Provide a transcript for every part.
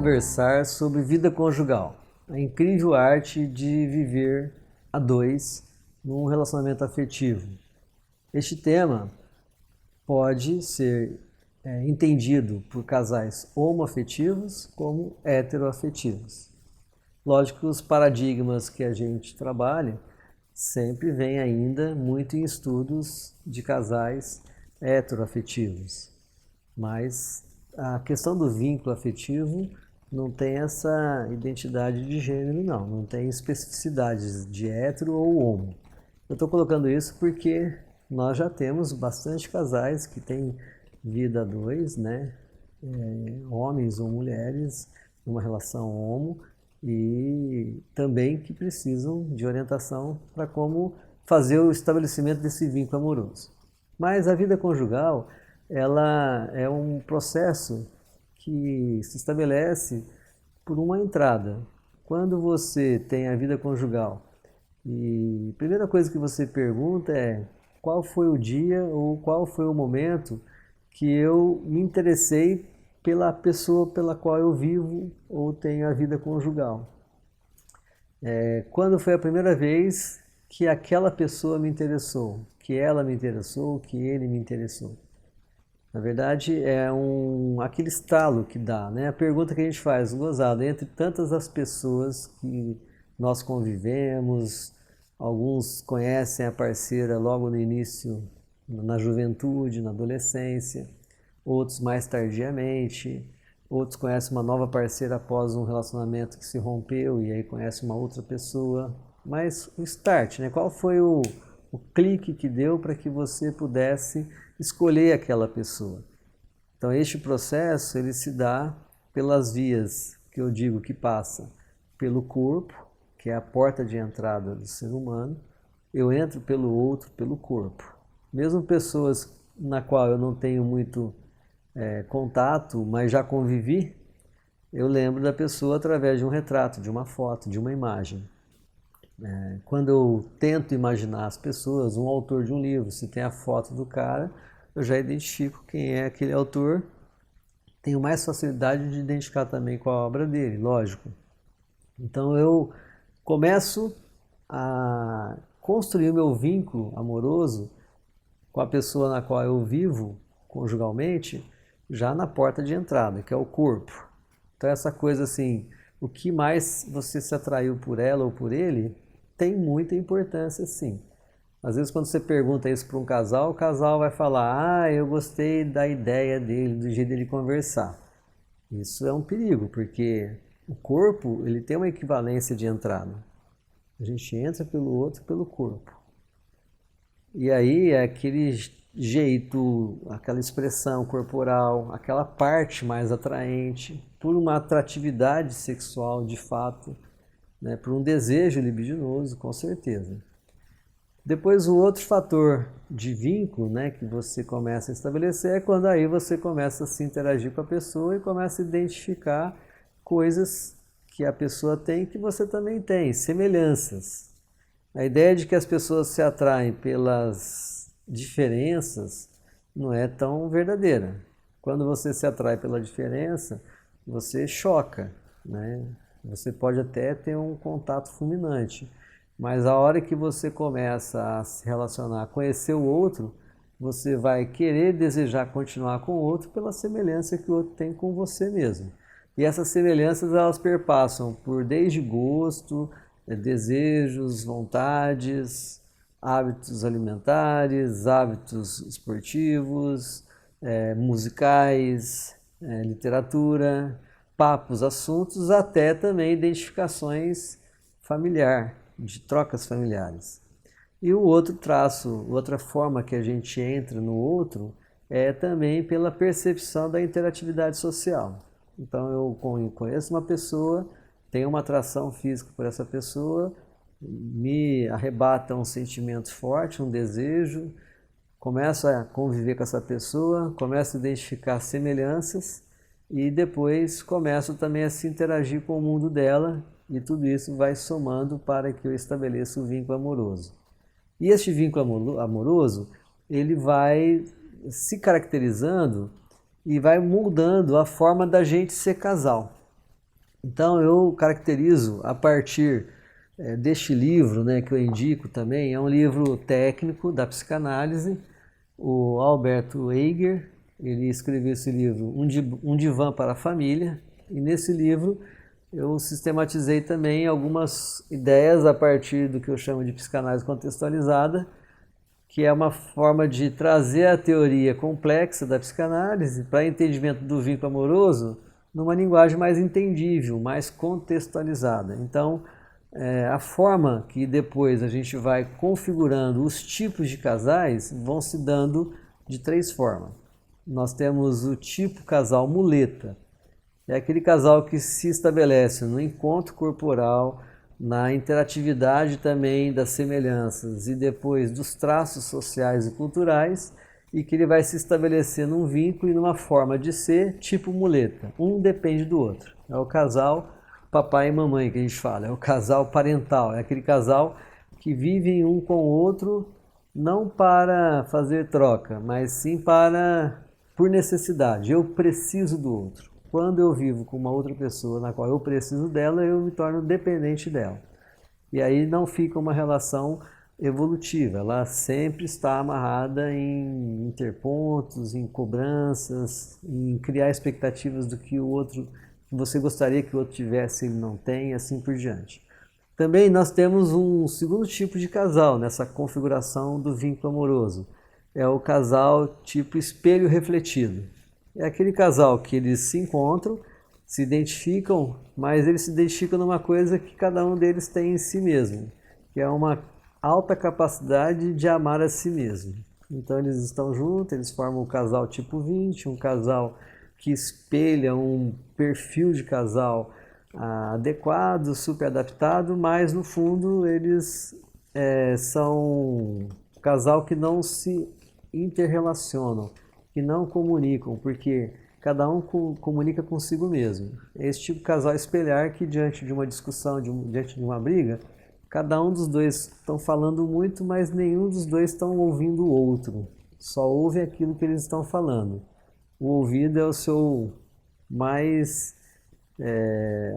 conversar sobre vida conjugal, a incrível arte de viver a dois num relacionamento afetivo. Este tema pode ser entendido por casais homoafetivos como heteroafetivos. Lógico que os paradigmas que a gente trabalha sempre vêm ainda muito em estudos de casais heteroafetivos, mas a questão do vínculo afetivo não tem essa identidade de gênero, não tem especificidades de hétero ou homo. Eu estou colocando isso porque nós já temos bastante casais que têm vida a dois, né? Homens ou mulheres, numa relação homo, e também que precisam de orientação para como fazer o estabelecimento desse vínculo amoroso. Mas a vida conjugal, ela é um processo que se estabelece por uma entrada. Quando você tem a vida conjugal, e a primeira coisa que você pergunta é qual foi o dia ou qual foi o momento que eu me interessei pela pessoa pela qual eu vivo ou tenho a vida conjugal. Quando foi a primeira vez que aquela pessoa me interessou, que ela me interessou, que ele me interessou. Na verdade, é aquele estalo que dá, né? A pergunta que a gente faz, gozado, entre tantas as pessoas que nós convivemos, alguns conhecem a parceira logo no início, na juventude, na adolescência, outros mais tardiamente, outros conhecem uma nova parceira após um relacionamento que se rompeu e aí conhece uma outra pessoa. Mas o start, né? Qual foi o clique que deu para que você pudesse escolher aquela pessoa? Então este processo ele se dá pelas vias que eu digo que passa pelo corpo, que é a porta de entrada do ser humano. Eu entro pelo outro, pelo corpo. Mesmo pessoas na qual eu não tenho muito contato, mas já convivi, eu lembro da pessoa através de um retrato, de uma foto, de uma imagem. Quando eu tento imaginar as pessoas, um autor de um livro, se tem a foto do cara, eu já identifico quem é aquele autor, tenho mais facilidade de identificar também com a obra dele, lógico. Então eu começo a construir o meu vínculo amoroso com a pessoa na qual eu vivo conjugalmente, já na porta de entrada, que é o corpo. Então essa coisa assim, o que mais você se atraiu por ela ou por ele, tem muita importância sim. Às vezes quando você pergunta isso para um casal, o casal vai falar, eu gostei da ideia dele, do jeito dele conversar. Isso é um perigo, porque o corpo ele tem uma equivalência de entrada. A gente entra pelo outro, pelo corpo. E aí é aquele jeito, aquela expressão corporal, aquela parte mais atraente, por uma atratividade sexual de fato, né, por um desejo libidinoso, com certeza. Depois o outro fator de vínculo, né, que você começa a estabelecer é quando aí você começa a se interagir com a pessoa e começa a identificar coisas que a pessoa tem que você também tem, semelhanças. A ideia de que as pessoas se atraem pelas diferenças não é tão verdadeira. Quando você se atrai pela diferença, você choca, né? Você pode até ter um contato fulminante, mas a hora que você começa a se relacionar, conhecer o outro, você vai querer desejar continuar com o outro pela semelhança que o outro tem com você mesmo. E essas semelhanças elas perpassam por desde gosto, desejos, vontades, hábitos alimentares, hábitos esportivos, musicais, literatura, papos, assuntos, até também identificações familiares, de trocas familiares. E o outro traço, outra forma que a gente entra no outro é também pela percepção da interatividade social. Então eu conheço uma pessoa, tenho uma atração física por essa pessoa, me arrebata um sentimento forte, um desejo, começo a conviver com essa pessoa, começo a identificar semelhanças e depois começo também a se interagir com o mundo dela e tudo isso vai somando para que eu estabeleça o vínculo amoroso. E este vínculo amoroso, ele vai se caracterizando e vai mudando a forma da gente ser casal. Então eu caracterizo a partir deste livro, né, que eu indico também, é um livro técnico da psicanálise, o Alberto Eiger, ele escreveu esse livro, Um Divã para a Família, e nesse livro eu sistematizei também algumas ideias a partir do que eu chamo de psicanálise contextualizada, que é uma forma de trazer a teoria complexa da psicanálise para entendimento do vínculo amoroso numa linguagem mais entendível, mais contextualizada. Então, a forma que depois a gente vai configurando os tipos de casais vão se dando de 3 formas. Nós temos o tipo casal muleta, é aquele casal que se estabelece no encontro corporal, na interatividade também das semelhanças e depois dos traços sociais e culturais, e que ele vai se estabelecer num vínculo e numa forma de ser tipo muleta. Um depende do outro. É o casal papai e mamãe que a gente fala, é o casal parental, é aquele casal que vive um com o outro não para fazer troca, mas sim por necessidade. Eu preciso do outro. Quando eu vivo com uma outra pessoa na qual eu preciso dela, eu me torno dependente dela. E aí não fica uma relação evolutiva, ela sempre está amarrada em interpontos, em cobranças, em criar expectativas do que o outro, que você gostaria que o outro tivesse e ele não tem, e assim por diante. Também nós temos um segundo tipo de casal nessa configuração do vínculo amoroso. É o casal tipo espelho refletido. É aquele casal que eles se encontram, se identificam, mas eles se identificam numa coisa que cada um deles tem em si mesmo, que é uma alta capacidade de amar a si mesmo. Então eles estão juntos, eles formam um casal tipo 20, um casal que espelha um perfil de casal adequado, super adaptado, mas no fundo eles são um casal que não se interrelacionam, que não comunicam, porque cada um comunica consigo mesmo. É esse tipo de casal espelhar que diante de uma discussão, diante de uma briga, cada um dos dois estão falando muito, mas nenhum dos dois estão ouvindo o outro. Só ouve aquilo que eles estão falando. O ouvido é o seu mais...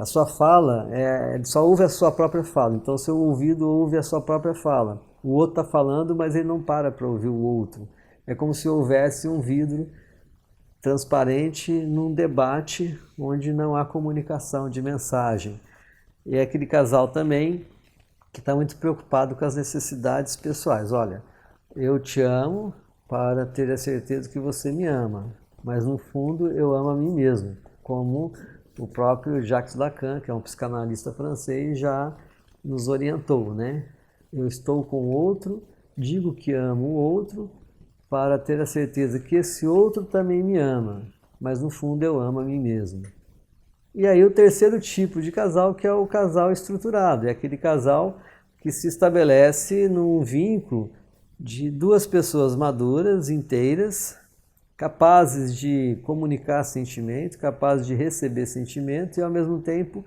a sua fala, ele só ouve a sua própria fala. Então, o seu ouvido ouve a sua própria fala. O outro está falando, mas ele não para ouvir o outro. É como se houvesse um vidro transparente num debate onde não há comunicação de mensagem. E é aquele casal também que está muito preocupado com as necessidades pessoais. Olha, eu te amo para ter a certeza que você me ama, mas no fundo eu amo a mim mesmo, como o próprio Jacques Lacan, que é um psicanalista francês, já nos orientou, né? Eu estou com o outro, digo que amo o outro, para ter a certeza que esse outro também me ama, mas no fundo eu amo a mim mesmo. E aí o terceiro tipo de casal, que é o casal estruturado, é aquele casal que se estabelece num vínculo de 2 pessoas maduras, inteiras, capazes de comunicar sentimento, capazes de receber sentimento e ao mesmo tempo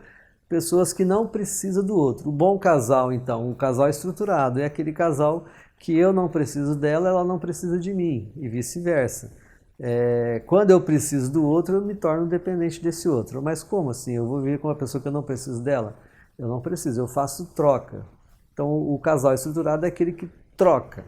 pessoas que não precisam do outro. O bom casal, então, o casal estruturado, é aquele casal que eu não preciso dela, ela não precisa de mim, e vice-versa. Quando eu preciso do outro, eu me torno dependente desse outro. Mas como assim? Eu vou viver com uma pessoa que eu não preciso dela? Eu não preciso, eu faço troca. Então, o casal estruturado é aquele que troca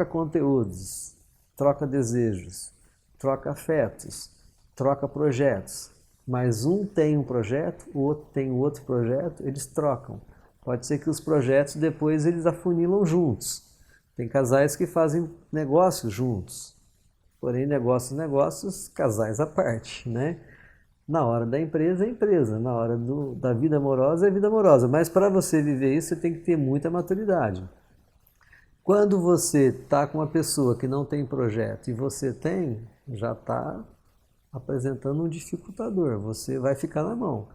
conteúdos, troca desejos, troca afetos, troca projetos. Mas um tem um projeto, o outro tem outro projeto, eles trocam. Pode ser que os projetos depois eles afunilam juntos. Tem casais que fazem negócios juntos. Porém, negócios, casais à parte, né? Na hora da empresa, é empresa. Na hora da vida amorosa, é vida amorosa. Mas para você viver isso, você tem que ter muita maturidade. Quando você está com uma pessoa que não tem projeto e você tem, já está apresentando um dificultador. Você vai ficar na mão.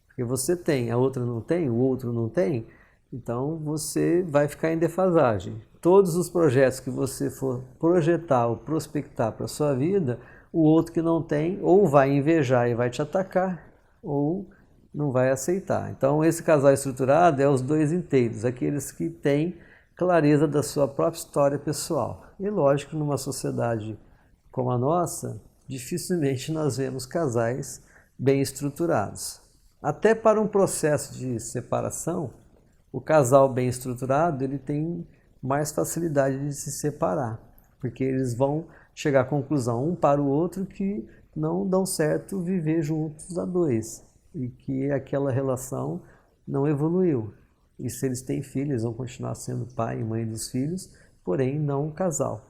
Porque você tem, a outra não tem, o outro não tem, então você vai ficar em defasagem. Todos os projetos que você for projetar ou prospectar para a sua vida, o outro que não tem ou vai invejar e vai te atacar, ou não vai aceitar. Então esse casal estruturado é os 2 inteiros, aqueles que têm clareza da sua própria história pessoal. E lógico, numa sociedade como a nossa, dificilmente nós vemos casais bem estruturados. Até para um processo de separação, o casal bem estruturado ele tem mais facilidade de se separar, porque eles vão chegar à conclusão um para o outro que não dão certo viver juntos a dois e que aquela relação não evoluiu. E se eles têm filhos, eles vão continuar sendo pai e mãe dos filhos, porém não um casal.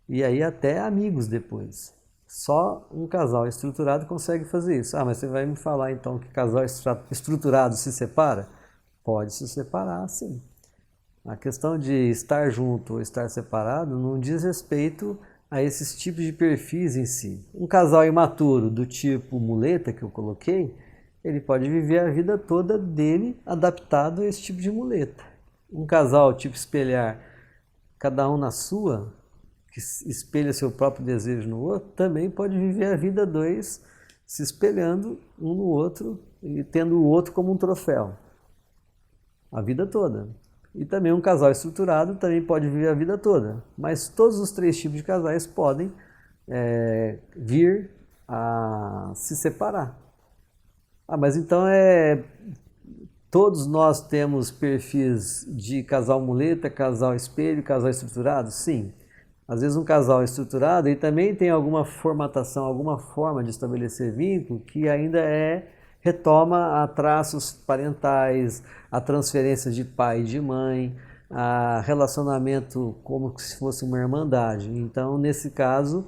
E aí até amigos depois. Só um casal estruturado consegue fazer isso. Ah, mas você vai me falar então que casal estruturado se separa? Pode se separar, sim. A questão de estar junto ou estar separado não diz respeito a esses tipos de perfis em si. Um casal imaturo do tipo muleta que eu coloquei, ele pode viver a vida toda dele adaptado a esse tipo de muleta. Um casal tipo espelhar, cada um na sua, que espelha seu próprio desejo no outro, também pode viver a vida dois se espelhando um no outro e tendo o outro como um troféu. A vida toda. E também um casal estruturado também pode viver a vida toda. Mas todos os três tipos de casais podem vir a se separar. Ah, mas então todos nós temos perfis de casal muleta, casal espelho, casal estruturado? Sim. Às vezes um casal estruturado ele também tem alguma formatação, alguma forma de estabelecer vínculo que ainda retoma a traços parentais, a transferência de pai e de mãe, a relacionamento como se fosse uma irmandade. Então, nesse caso,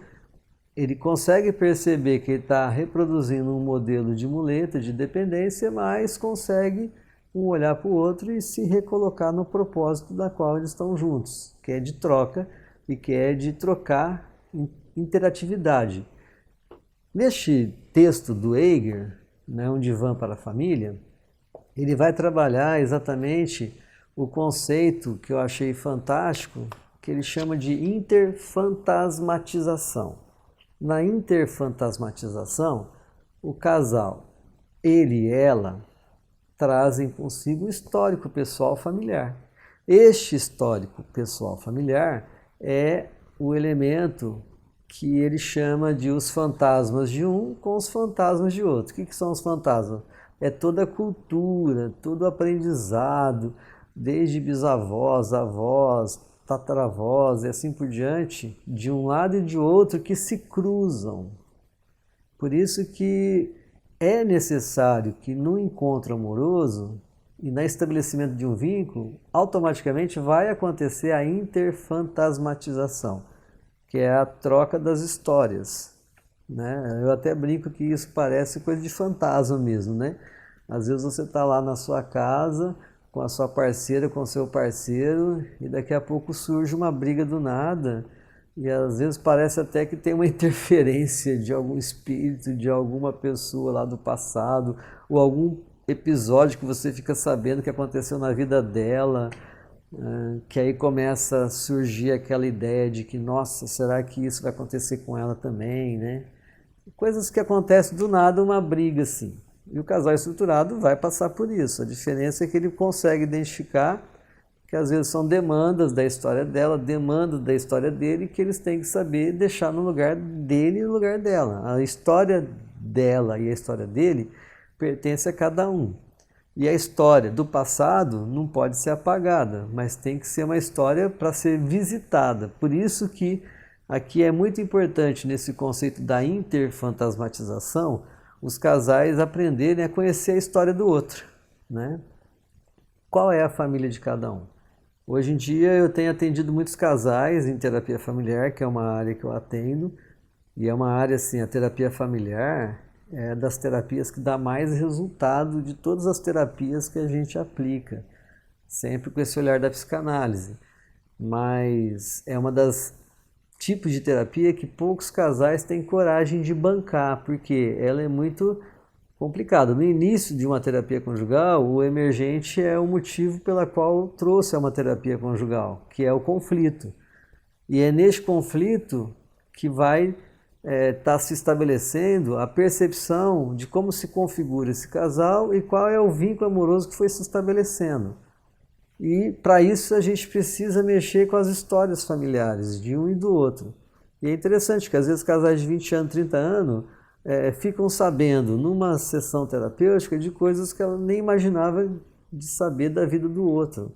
ele consegue perceber que ele está reproduzindo um modelo de muleta, de dependência, mas consegue um olhar para o outro e se recolocar no propósito da qual eles estão juntos, que é de troca e que é de trocar interatividade. Neste texto do Eiger, né, Um Divã para a Família, ele vai trabalhar exatamente o conceito que eu achei fantástico, que ele chama de interfantasmatização. Na interfantasmatização, o casal, ele e ela, trazem consigo um histórico pessoal familiar. Este histórico pessoal familiar é o elemento que ele chama de os fantasmas de um com os fantasmas de outro. O que são os fantasmas? É toda a cultura, todo o aprendizado, desde bisavós, avós, tataravós e assim por diante, de um lado e de outro que se cruzam. Por isso que é necessário que no encontro amoroso e no estabelecimento de um vínculo, automaticamente vai acontecer a interfantasmatização, que é a troca das histórias, né? Eu até brinco que isso parece coisa de fantasma mesmo, né? Às vezes você está lá na sua casa com a sua parceira, com o seu parceiro, e daqui a pouco surge uma briga do nada, e às vezes parece até que tem uma interferência de algum espírito, de alguma pessoa lá do passado, ou algum episódio que você fica sabendo que aconteceu na vida dela, que aí começa a surgir aquela ideia de que, nossa, será que isso vai acontecer com ela também, né? Coisas que acontecem do nada, uma briga assim. E o casal estruturado vai passar por isso. A diferença é que ele consegue identificar que às vezes são demandas da história dela, demandas da história dele, que eles têm que saber deixar no lugar dele e no lugar dela. A história dela e a história dele pertence a cada um. E a história do passado não pode ser apagada, mas tem que ser uma história para ser visitada. Por isso que aqui é muito importante nesse conceito da interfantasmatização, os casais aprenderem a conhecer a história do outro, né? Qual é a família de cada um? Hoje em dia eu tenho atendido muitos casais em terapia familiar, que é uma área que eu atendo, e é uma área assim, a terapia familiar é das terapias que dá mais resultado de todas as terapias que a gente aplica, sempre com esse olhar da psicanálise. Mas é uma das tipos de terapia que poucos casais têm coragem de bancar, porque ela é muito complicada. No início de uma terapia conjugal, o emergente é o motivo pela qual trouxe a uma terapia conjugal, que é o conflito. E é neste conflito que vai estar se estabelecendo a percepção de como se configura esse casal e qual é o vínculo amoroso que foi se estabelecendo. E para isso a gente precisa mexer com as histórias familiares de um e do outro. E é interessante que às vezes casais de 20 anos, 30 anos, ficam sabendo numa sessão terapêutica de coisas que ela nem imaginava de saber da vida do outro.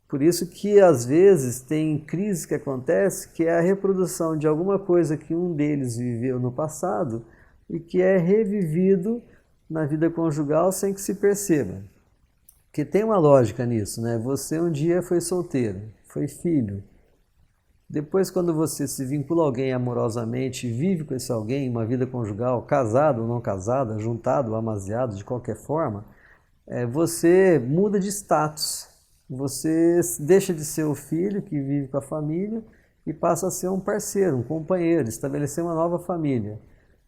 Por isso que às vezes tem crises que acontecem que é a reprodução de alguma coisa que um deles viveu no passado e que é revivido na vida conjugal sem que se perceba. Porque tem uma lógica nisso, né? Você um dia foi solteiro, foi filho. Depois, quando você se vincula a alguém amorosamente e vive com esse alguém, uma vida conjugal, casado ou não casado, juntado ou amaziado, de qualquer forma, você muda de status. Você deixa de ser o filho que vive com a família e passa a ser um parceiro, um companheiro, estabelecer uma nova família.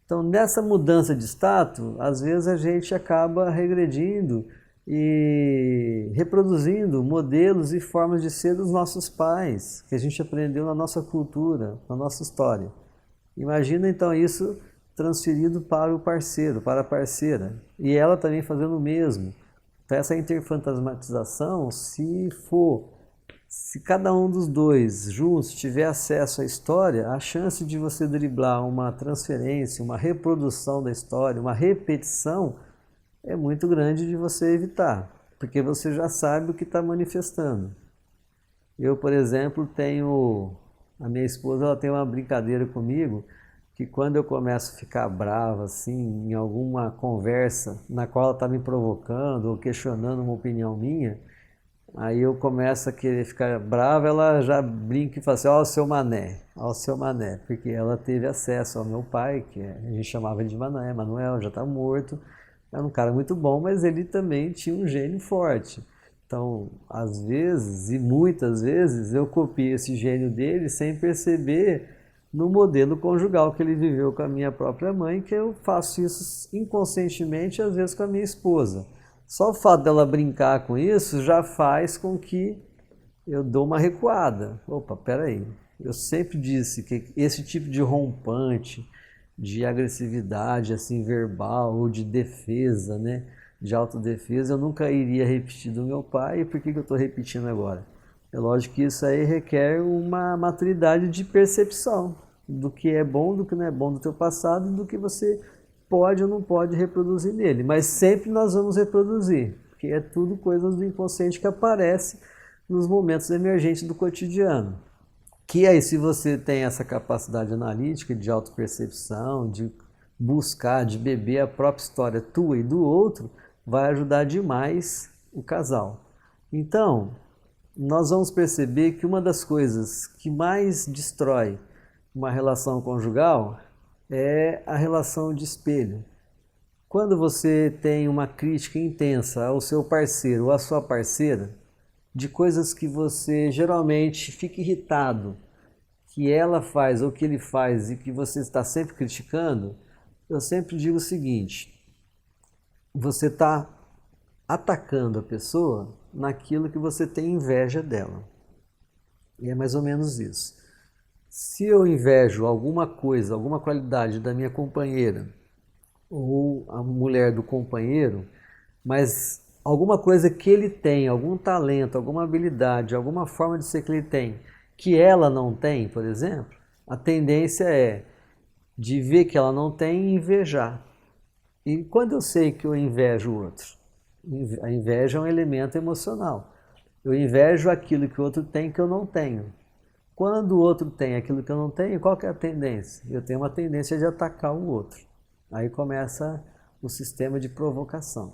Então, nessa mudança de status, às vezes a gente acaba regredindo e reproduzindo modelos e formas de ser dos nossos pais, que a gente aprendeu na nossa cultura, na nossa história. Imagina então isso transferido para o parceiro, para a parceira, e ela também fazendo o mesmo. Então essa interfantasmatização, se cada um dos dois juntos tiver acesso à história, a chance de você driblar uma transferência, uma reprodução da história, uma repetição, é muito grande de você evitar, porque você já sabe o que está manifestando. Eu, por exemplo, a minha esposa, ela tem uma brincadeira comigo, que quando eu começo a ficar brava, assim, em alguma conversa na qual ela está me provocando ou questionando uma opinião minha, aí eu começo a querer ficar brava, ela já brinca e fala assim, ó o seu mané, porque ela teve acesso ao meu pai, que a gente chamava de Mané, Manuel, já está morto. Era um cara muito bom, mas ele também tinha um gênio forte. Então, às vezes, e muitas vezes, eu copio esse gênio dele sem perceber no modelo conjugal que ele viveu com a minha própria mãe, que eu faço isso inconscientemente, às vezes com a minha esposa. Só o fato dela brincar com isso já faz com que eu dou uma recuada. Opa, peraí, eu sempre disse que esse tipo de rompante, de agressividade assim verbal ou de defesa, né, de autodefesa, eu nunca iria repetir do meu pai. E por que eu estou repetindo agora? É lógico que isso aí requer uma maturidade de percepção do que é bom, do que não é bom do teu passado e do que você pode ou não pode reproduzir nele. Mas sempre nós vamos reproduzir, porque é tudo coisas do inconsciente que aparece nos momentos emergentes do cotidiano. Que aí, se você tem essa capacidade analítica de autopercepção, de buscar, de beber a própria história tua e do outro, vai ajudar demais o casal. Então, nós vamos perceber que uma das coisas que mais destrói uma relação conjugal é a relação de espelho. Quando você tem uma crítica intensa ao seu parceiro ou à sua parceira, de coisas que você geralmente fica irritado, que ela faz ou que ele faz e que você está sempre criticando, eu sempre digo o seguinte, você está atacando a pessoa naquilo que você tem inveja dela. E é mais ou menos isso. Se eu invejo alguma coisa, alguma qualidade da minha companheira ou a mulher do companheiro, mas alguma coisa que ele tem, algum talento, alguma habilidade, alguma forma de ser que ele tem, que ela não tem, por exemplo, a tendência é de ver que ela não tem e invejar. E quando eu sei que eu invejo o outro? A inveja é um elemento emocional. Eu invejo aquilo que o outro tem que eu não tenho. Quando o outro tem aquilo que eu não tenho, qual que é a tendência? Eu tenho uma tendência de atacar o outro. Aí começa o sistema de provocação.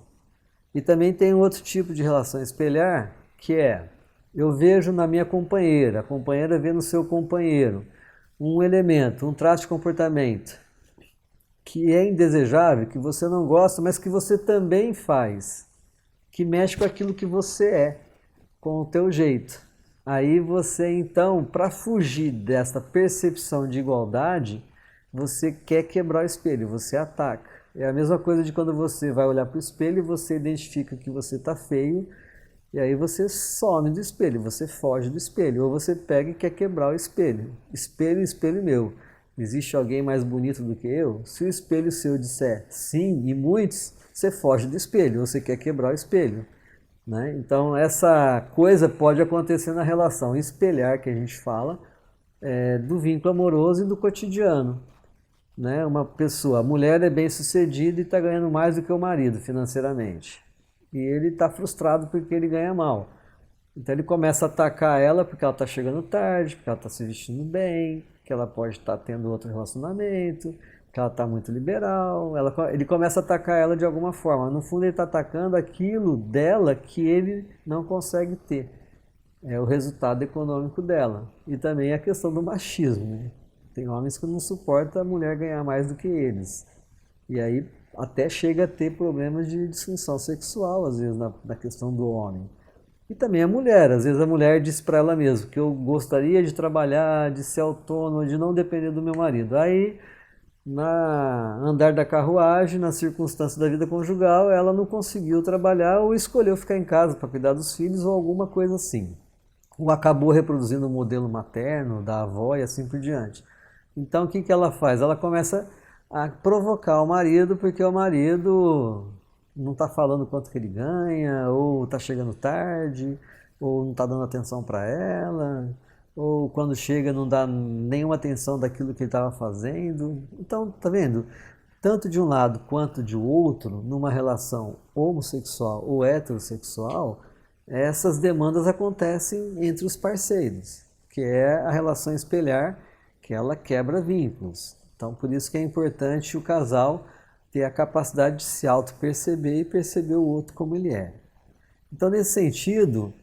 E também tem outro tipo de relação espelhar, que é, eu vejo na minha companheira, a companheira vê no seu companheiro, um elemento, um traço de comportamento que é indesejável, que você não gosta, mas que você também faz, que mexe com aquilo que você é, com o teu jeito. Aí você então, para fugir dessa percepção de igualdade, você quer quebrar o espelho, você ataca. É a mesma coisa de quando você vai olhar para o espelho e você identifica que você está feio, e aí você some do espelho, você foge do espelho, ou você pega e quer quebrar o espelho. Espelho, espelho meu. Existe alguém mais bonito do que eu? Se o espelho seu disser sim, e muitos, você foge do espelho, ou você quer quebrar o espelho. Né? Então essa coisa pode acontecer na relação espelhar, que a gente fala, do vínculo amoroso e do cotidiano. né? Uma pessoa, a mulher é bem-sucedida e está ganhando mais do que o marido financeiramente. E ele está frustrado porque ele ganha mal. Então ele começa a atacar ela porque ela está chegando tarde, porque ela está se vestindo bem, que ela pode estar tendo outro relacionamento, que ela está muito liberal. Ele começa a atacar ela de alguma forma. No fundo ele está atacando aquilo dela que ele não consegue ter. É o resultado econômico dela. E também a questão do machismo, né? Tem homens que não suportam a mulher ganhar mais do que eles. E aí até chega a ter problemas de disfunção sexual, às vezes, na questão do homem. E também a mulher, às vezes a mulher diz para ela mesma que eu gostaria de trabalhar, de ser autônoma, de não depender do meu marido. Aí, na andar da carruagem, nas circunstâncias da vida conjugal, ela não conseguiu trabalhar ou escolheu ficar em casa para cuidar dos filhos ou alguma coisa assim. Ou acabou reproduzindo o modelo materno da avó e assim por diante. Então o que ela faz? Ela começa a provocar o marido porque o marido não está falando quanto que ele ganha, ou está chegando tarde, ou não está dando atenção para ela, ou quando chega não dá nenhuma atenção daquilo que ele estava fazendo. Então, tá vendo? Tanto de um lado quanto de outro, numa relação homossexual ou heterossexual, essas demandas acontecem entre os parceiros, que é a relação espelhar, que ela quebra vínculos. Então, por isso que é importante o casal ter a capacidade de se auto-perceber e perceber o outro como ele é. Então, nesse sentido,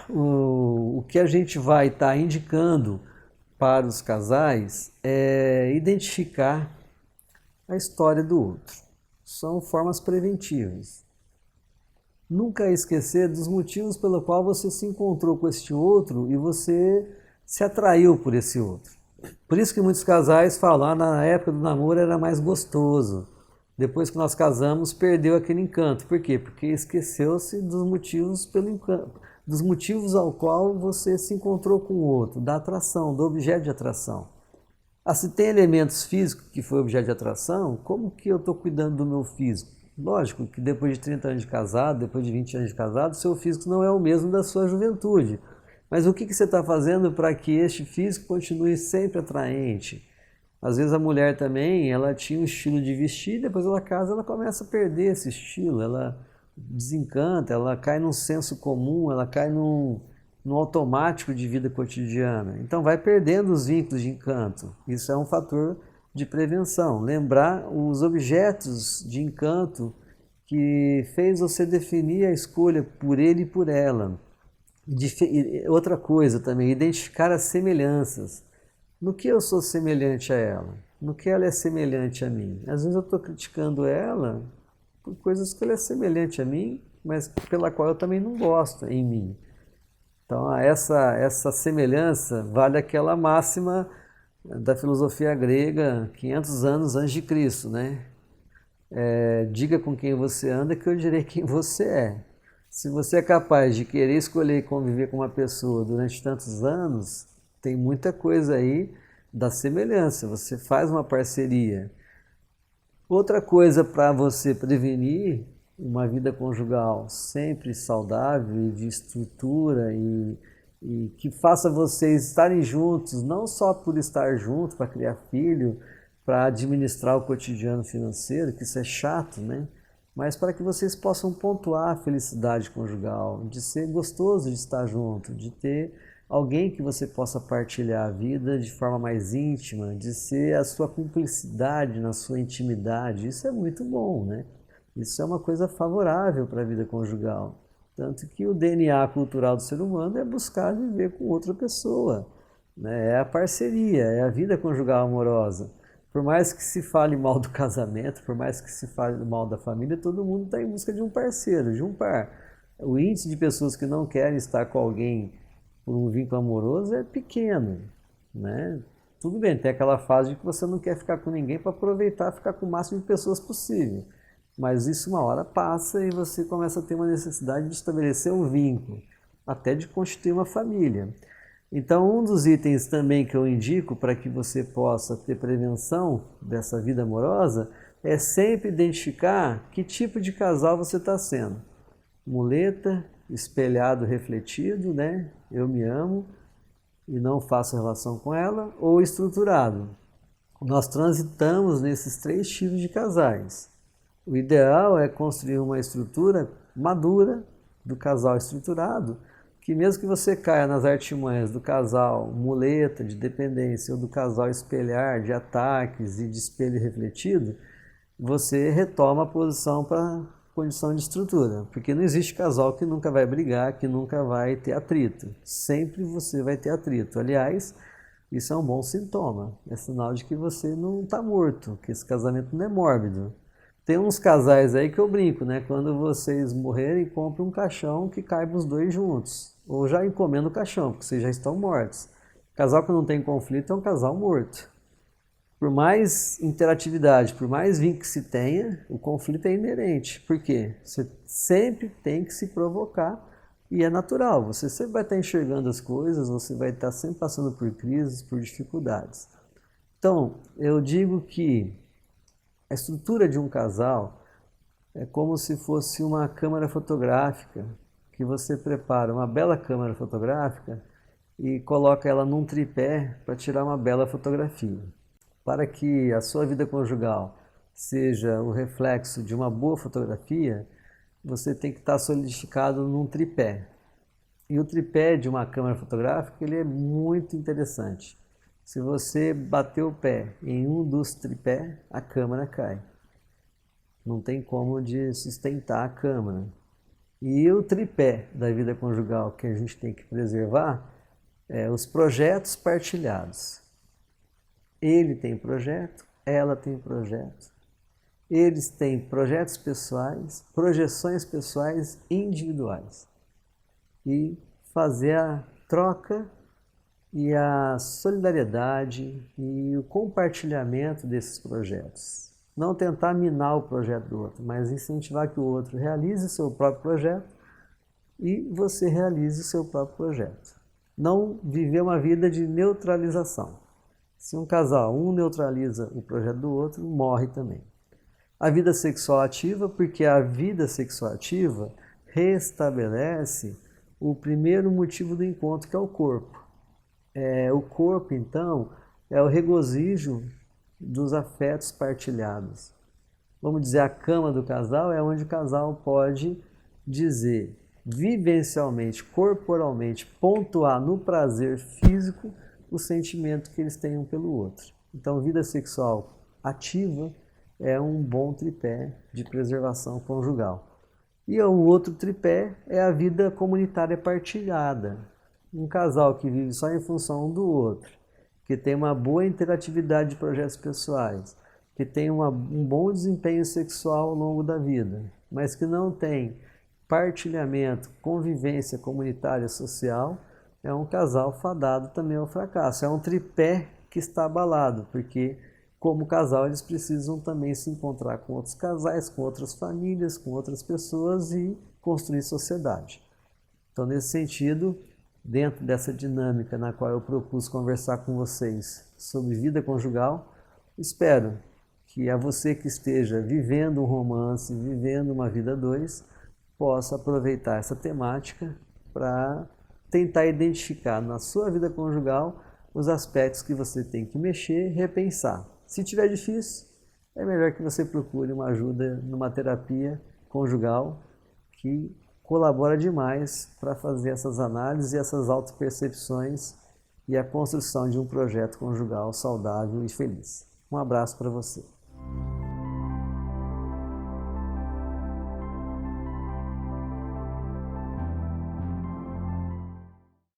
o que a gente vai estar indicando para os casais é identificar a história do outro. São formas preventivas. Nunca esquecer dos motivos pelo qual você se encontrou com este outro e você se atraiu por esse outro. Por isso que muitos casais falam, na época do namoro era mais gostoso. Depois que nós casamos, perdeu aquele encanto. Por quê? Porque esqueceu-se dos motivos pelo encanto, dos motivos ao qual você se encontrou com o outro, da atração, do objeto de atração. Se tem elementos físicos que foi objeto de atração, como que eu estou cuidando do meu físico? Lógico que depois de 30 anos de casado, depois de 20 anos de casado, seu físico não é o mesmo da sua juventude. Mas o que você está fazendo para que este físico continue sempre atraente? Às vezes a mulher também, ela tinha um estilo de vestir, depois ela casa, ela começa a perder esse estilo, ela desencanta, ela cai num senso comum, ela cai no automático de vida cotidiana. Então vai perdendo os vínculos de encanto. Isso é um fator de prevenção. Lembrar os objetos de encanto que fez você definir a escolha por ele e por ela. Outra coisa também, identificar as semelhanças. No que eu sou semelhante a ela? No que ela é semelhante a mim? Às vezes eu estou criticando ela por coisas que ela é semelhante a mim, mas pela qual eu também não gosto em mim. Então, essa semelhança vale aquela máxima da filosofia grega, 500 anos antes de Cristo, né? Diga com quem você anda que eu direi quem você é. Se você é capaz de querer escolher conviver com uma pessoa durante tantos anos, tem muita coisa aí da semelhança, você faz uma parceria. Outra coisa para você prevenir uma vida conjugal sempre saudável e de estrutura e que faça vocês estarem juntos, não só por estar juntos, para criar filho, para administrar o cotidiano financeiro, que isso é chato, né? Mas para que vocês possam pontuar a felicidade conjugal, de ser gostoso de estar junto, de ter alguém que você possa partilhar a vida de forma mais íntima, de ser a sua cumplicidade na sua intimidade. Isso é muito bom, né? Isso é uma coisa favorável para a vida conjugal. Tanto que o DNA cultural do ser humano é buscar viver com outra pessoa, né? É a parceria, é a vida conjugal amorosa. Por mais que se fale mal do casamento, por mais que se fale mal da família, todo mundo está em busca de um parceiro, de um par. O índice de pessoas que não querem estar com alguém por um vínculo amoroso é pequeno, né? Tudo bem, tem aquela fase de que você não quer ficar com ninguém para aproveitar e ficar com o máximo de pessoas possível. Mas isso uma hora passa e você começa a ter uma necessidade de estabelecer um vínculo, até de constituir uma família. Então, um dos itens também que eu indico para que você possa ter prevenção dessa vida amorosa é sempre identificar que tipo de casal você está sendo. Muleta, espelhado, refletido, né? Eu me amo e não faço relação com ela, ou estruturado. nós transitamos nesses 3 tipos de casais. O ideal é construir uma estrutura madura do casal estruturado, que mesmo que você caia nas artimanhas do casal muleta, de dependência, ou do casal espelhar, de ataques e de espelho refletido, você retoma a posição para condição de estrutura, porque não existe casal que nunca vai brigar, que nunca vai ter atrito. Sempre você vai ter atrito. Aliás, isso é um bom sintoma, é sinal de que você não está morto, que esse casamento não é mórbido. Tem uns casais aí que eu brinco, né? Quando vocês morrerem, comprem um caixão que caiba os 2 juntos. Ou já encomenda o caixão, porque vocês já estão mortos. Casal que não tem conflito é um casal morto. Por mais interatividade, por mais vínculo que se tenha, o conflito é inerente. Por quê? Você sempre tem que se provocar e é natural. Você sempre vai estar enxergando as coisas, você vai estar sempre passando por crises, por dificuldades. Então, eu digo que a estrutura de um casal é como se fosse uma câmera fotográfica, que você prepara uma bela câmera fotográfica e coloca ela num tripé para tirar uma bela fotografia. Para que a sua vida conjugal seja o reflexo de uma boa fotografia, você tem que estar solidificado num tripé. E o tripé de uma câmera fotográfica ele é muito interessante. Se você bater o pé em um dos tripés, a câmera cai. Não tem como de sustentar a câmera. E o tripé da vida conjugal que a gente tem que preservar é os projetos partilhados. Ele tem projeto, ela tem projeto. Eles têm projetos pessoais, projeções pessoais individuais. E fazer a troca e a solidariedade e o compartilhamento desses projetos. Não tentar minar o projeto do outro, mas incentivar que o outro realize o seu próprio projeto e você realize o seu próprio projeto. Não viver uma vida de neutralização. Se um casal, um neutraliza o projeto do outro, morre também. A vida sexual ativa, porque a vida sexual ativa restabelece o primeiro motivo do encontro, que é o corpo. O corpo, então, é o regozijo dos afetos partilhados. Vamos dizer, a cama do casal é onde o casal pode dizer, vivencialmente, corporalmente, pontuar no prazer físico o sentimento que eles têm um pelo outro. Então, vida sexual ativa é um bom tripé de preservação conjugal. E o outro tripé é a vida comunitária partilhada. Um casal que vive só em função um do outro, que tem uma boa interatividade de projetos pessoais, que tem um bom desempenho sexual ao longo da vida, mas que não tem partilhamento, convivência comunitária social, é um casal fadado também ao fracasso. É um tripé que está abalado, porque como casal eles precisam também se encontrar com outros casais, com outras famílias, com outras pessoas e construir sociedade. Então, nesse sentido, dentro dessa dinâmica na qual eu propus conversar com vocês sobre vida conjugal, espero que a você que esteja vivendo um romance, vivendo uma vida 2, possa aproveitar essa temática para tentar identificar na sua vida conjugal os aspectos que você tem que mexer e repensar. Se tiver difícil, é melhor que você procure uma ajuda numa terapia conjugal que colabora demais para fazer essas análises e essas autopercepções e a construção de um projeto conjugal saudável e feliz. Um abraço para você.